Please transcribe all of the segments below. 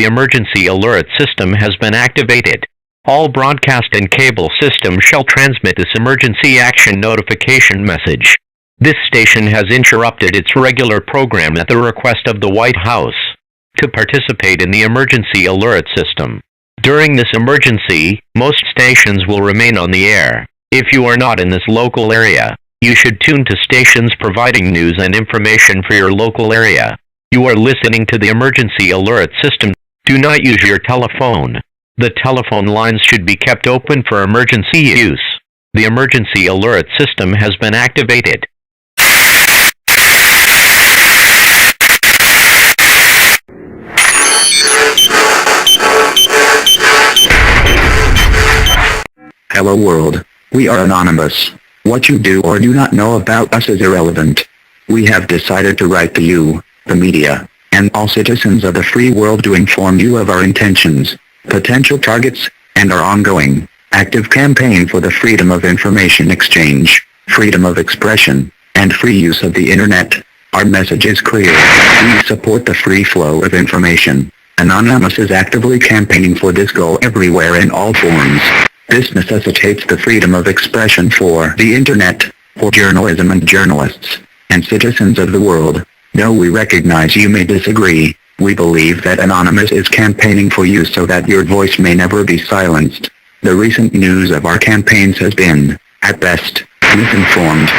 the emergency alert system has been activated. All broadcast and cable systems shall transmit this emergency action notification message. This station has interrupted its regular program at the request of the White House to participate in the emergency alert system. During this emergency, most stations will remain on the air. If you are not in this local area, you should tune to stations providing news and information for your local area. You are listening to the emergency alert system. Do not use your telephone. The telephone lines should be kept open for emergency use. The emergency alert system has been activated. Hello world. We are anonymous. What you do or do not know about us is irrelevant. We have decided to write to you, the media, and all citizens of the free world to inform you of our intentions, potential targets, and our ongoing, active campaign for the freedom of information exchange, freedom of expression, and free use of the internet. Our message is clear. We support the free flow of information. Anonymous is actively campaigning for this goal everywhere in all forms. This necessitates the freedom of expression for the internet, for journalism and journalists, and citizens of the world. Though we recognize you may disagree, we believe that Anonymous is campaigning for you so that your voice may never be silenced. The recent news of our campaigns has been, at best, misinformed.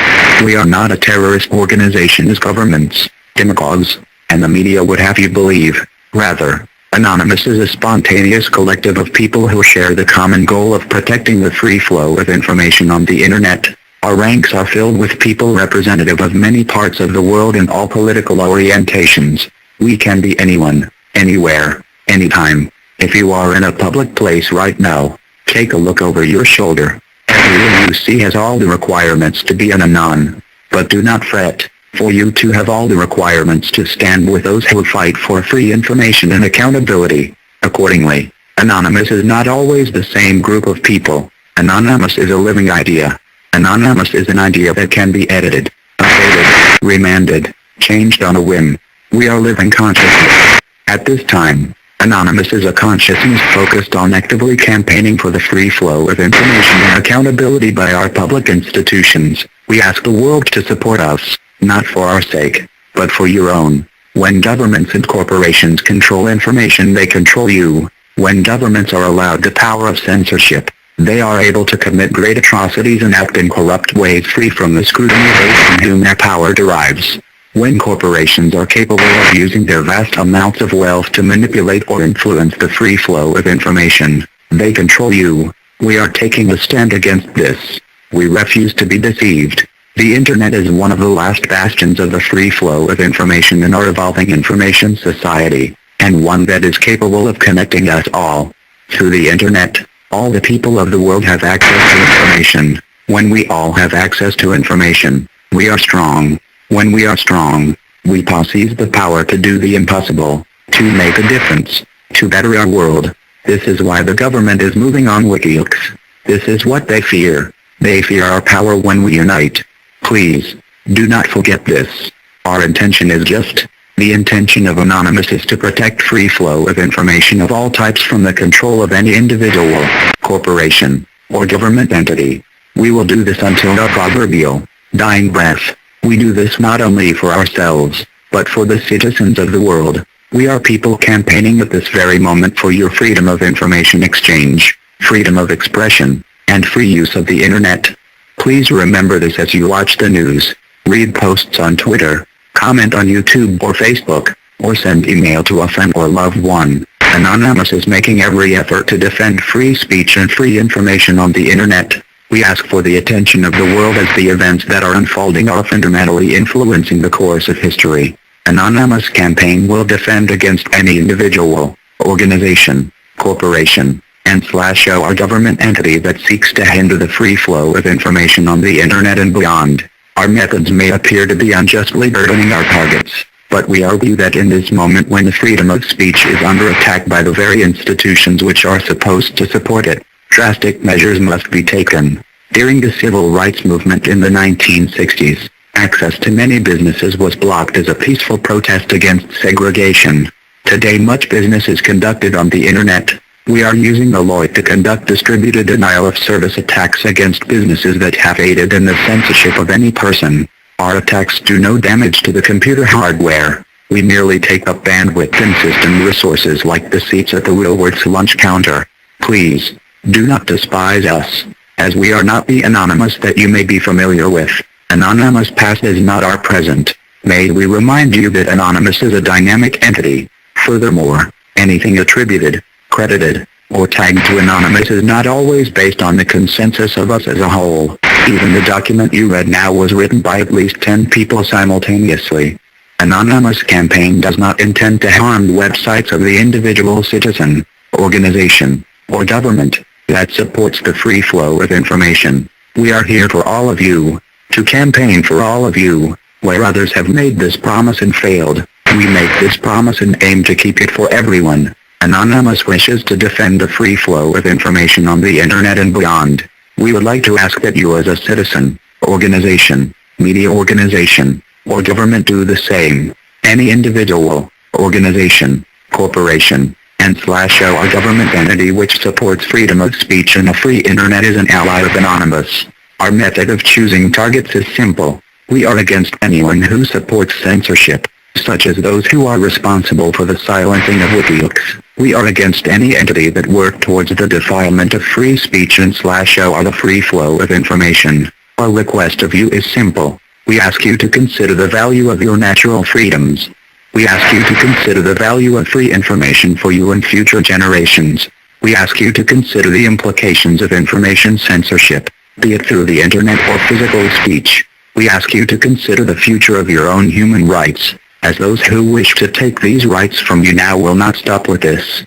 We are not a terrorist organization as governments, demagogues, and the media would have you believe. Rather, Anonymous is a spontaneous collective of people who share the common goal of protecting the free flow of information on the internet. Our ranks are filled with people representative of many parts of the world in all political orientations. We can be anyone, anywhere, anytime. If you are in a public place right now, take a look over your shoulder. Everyone you see has all the requirements to be an anon. But do not fret, for you too have all the requirements to stand with those who fight for free information and accountability. Accordingly, Anonymous is not always the same group of people. Anonymous is a living idea. Anonymous is an idea that can be edited, updated, remanded, changed on a whim. We are living consciousness. At this time, Anonymous is a consciousness focused on actively campaigning for the free flow of information and accountability by our public institutions. We ask the world to support us, not for our sake, but for your own. When governments and corporations control information, they control you. When governments are allowed the power of censorship, they are able to commit great atrocities and act in corrupt ways free from the scrutiny of those from whom their power derives. When corporations are capable of using their vast amounts of wealth to manipulate or influence the free flow of information, they control you. We are taking a stand against this. We refuse to be deceived. The internet is one of the last bastions of the free flow of information in our evolving information society, and one that is capable of connecting us all. Through the internet, all the people of the world have access to information. When we all have access to information, we are strong. When we are strong, we possess the power to do the impossible, to make a difference, to better our world. This is why the government is moving on WikiLeaks. This is what they fear. They fear our power when we unite. Please, do not forget this. Our intention is just. The intention of Anonymous is to protect free flow of information of all types from the control of any individual, corporation, or government entity. We will do this until our proverbial dying breath. We do this not only for ourselves, but for the citizens of the world. We are people campaigning at this very moment for your freedom of information exchange, freedom of expression, and free use of the internet. Please remember this as you watch the news, read posts on Twitter, comment on YouTube or Facebook, or send email to a friend or loved one. Anonymous is making every effort to defend free speech and free information on the internet. We ask for the attention of the world as the events that are unfolding are fundamentally influencing the course of history. Anonymous campaign will defend against any individual, organization, corporation, and/or government entity that seeks to hinder the free flow of information on the internet and beyond. Our methods may appear to be unjustly burdening our targets, but we argue that in this moment when the freedom of speech is under attack by the very institutions which are supposed to support it, drastic measures must be taken. During the civil rights movement in the 1960s, access to many businesses was blocked as a peaceful protest against segregation. Today much business is conducted on the internet. We are using Alert to conduct distributed denial-of-service attacks against businesses that have aided in the censorship of any person. Our attacks do no damage to the computer hardware. We merely take up bandwidth and system resources like the seats at the Woolworth's lunch counter. Please, do not despise us, as we are not the Anonymous that you may be familiar with. Anonymous past is not our present. May we remind you that Anonymous is a dynamic entity. Furthermore, anything attributed, credited, or tagged to Anonymous is not always based on the consensus of us as a whole. Even the document you read now was written by at least 10 people simultaneously. Anonymous campaign does not intend to harm websites of the individual citizen, organization, or government that supports the free flow of information. We are here for all of you, to campaign for all of you. Where others have made this promise and failed, we make this promise and aim to keep it for everyone. Anonymous wishes to defend the free flow of information on the internet and beyond. We would like to ask that you as a citizen, organization, media organization, or government do the same. Any individual, organization, corporation, and /or government entity which supports freedom of speech and a free internet is an ally of Anonymous. Our method of choosing targets is simple. We are against anyone who supports censorship, such as those who are responsible for the silencing of WikiLeaks. We are against any entity that work towards the defilement of free speech and /or the free flow of information. Our request of you is simple. We ask you to consider the value of your natural freedoms. We ask you to consider the value of free information for you and future generations. We ask you to consider the implications of information censorship, be it through the internet or physical speech. We ask you to consider the future of your own human rights, as those who wish to take these rights from you now will not stop with this.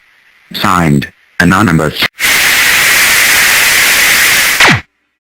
Signed, Anonymous.